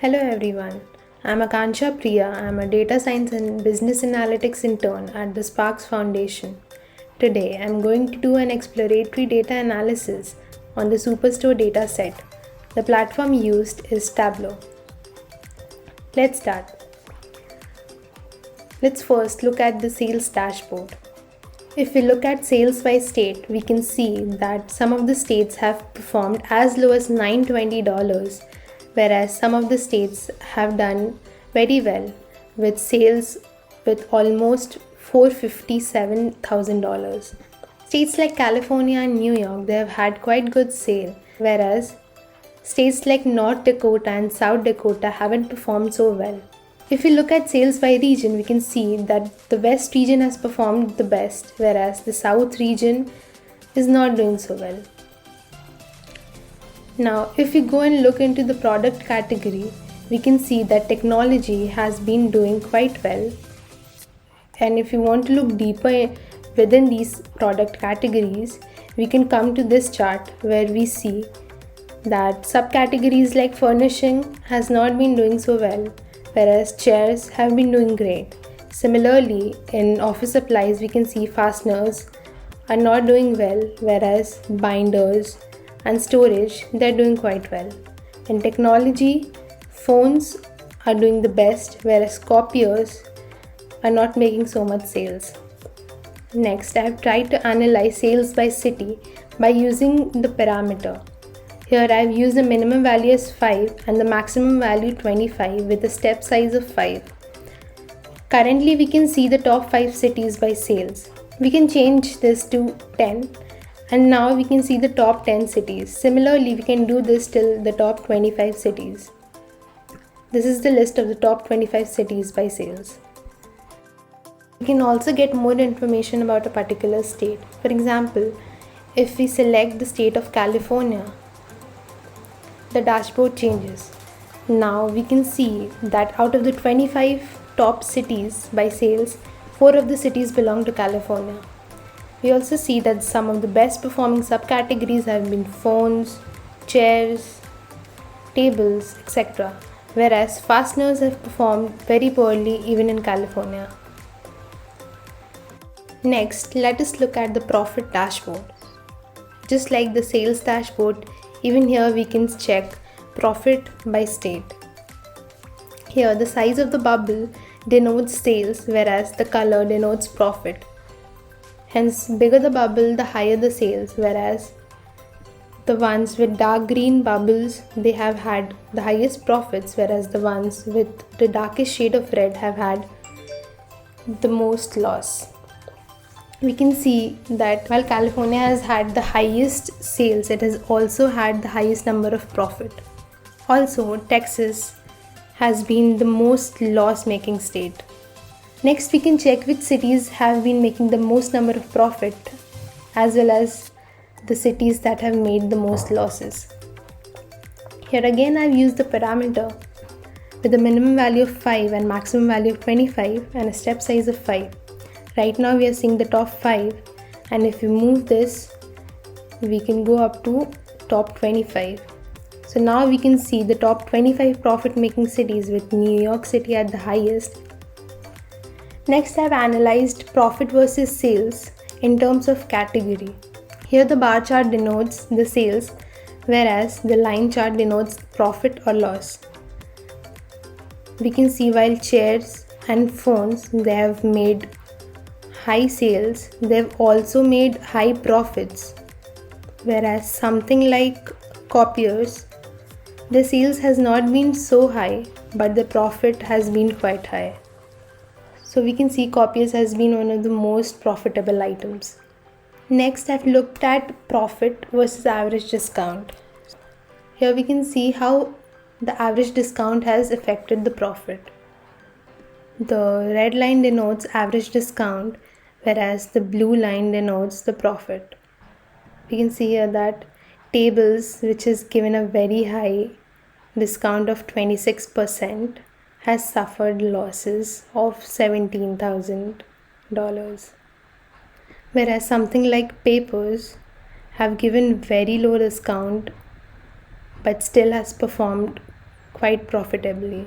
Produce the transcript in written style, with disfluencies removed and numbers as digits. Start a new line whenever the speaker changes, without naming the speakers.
Hello everyone. I'm Akansha Priya. I'm a data science and business analytics intern at the Sparks Foundation. Today, I'm going to do an exploratory data analysis on the Superstore dataset. The platform used is Tableau. Let's start. Let's first look at the sales dashboard. If we look at sales by state, we can see that some of the states have performed as low as $920, whereas some of the states have done very well with sales with almost $457,000. States like California and New York, they have had quite good sale, whereas states like North Dakota and South Dakota haven't performed so well. If we look at sales by region, we can see that the West region has performed the best, whereas the South region is not doing so well. Now, if we go and look into the product category, we can see that technology has been doing quite well. And if you want to look deeper within these product categories, we can come to this chart where we see that subcategories like furnishing has not been doing so well, whereas chairs have been doing great. Similarly, in office supplies, we can see fasteners are not doing well, whereas binders and storage, they're doing quite well. In technology, phones are doing the best, whereas copiers are not making so much sales. Next, I have tried to analyze sales by city by using the parameter. Here I have used the minimum value as 5 and the maximum value 25 with a step size of 5. Currently we can see the top 5 cities by sales. We can change this to 10 and now we can see the top 10 cities. Similarly, we can do this till the top 25 cities. This is the list of the top 25 cities by sales. We can also get more information about a particular state. For example, if we select the state of California, the dashboard changes. Now we can see that out of the 25 top cities by sales, 4 of the cities belong to California. We also see that some of the best performing subcategories have been phones, chairs, tables, etc. Whereas fasteners have performed very poorly even in California. Next, let us look at the profit dashboard. Just like the sales dashboard, even here we can check profit by state. Here the size of the bubble denotes sales, whereas the color denotes profit. Hence, bigger the bubble, the higher the sales, whereas the ones with dark green bubbles, they have had the highest profits, whereas the ones with the darkest shade of red have had the most loss. We can see that while California has had the highest sales, it has also had the highest number of profit. Also, Texas has been the most loss-making state. Next, we can check which cities have been making the most number of profit, as well as the cities that have made the most losses. Here again, I've used the parameter with a minimum value of 5 and maximum value of 25 and a step size of 5. Right now we are seeing the top 5, and if we move this, we can go up to top 25. So now we can see the top 25 profit making cities with New York City at the highest. Next, I have analyzed profit versus sales in terms of category. Here the bar chart denotes the sales, whereas the line chart denotes profit or loss. We can see while chairs and phones, they have made high sales, they've also made high profits, whereas something like copiers, the sales has not been so high, but the profit has been quite high. So we can see copiers has been one of the most profitable items. Next, I've looked at profit versus average discount. Here we can see how the average discount has affected the profit. The red line denotes average discount, whereas the blue line denotes the profit. We can see here that tables, which is given a very high discount of 26%, has suffered losses of $17,000. Whereas something like papers have given very low discount but still has performed quite profitably.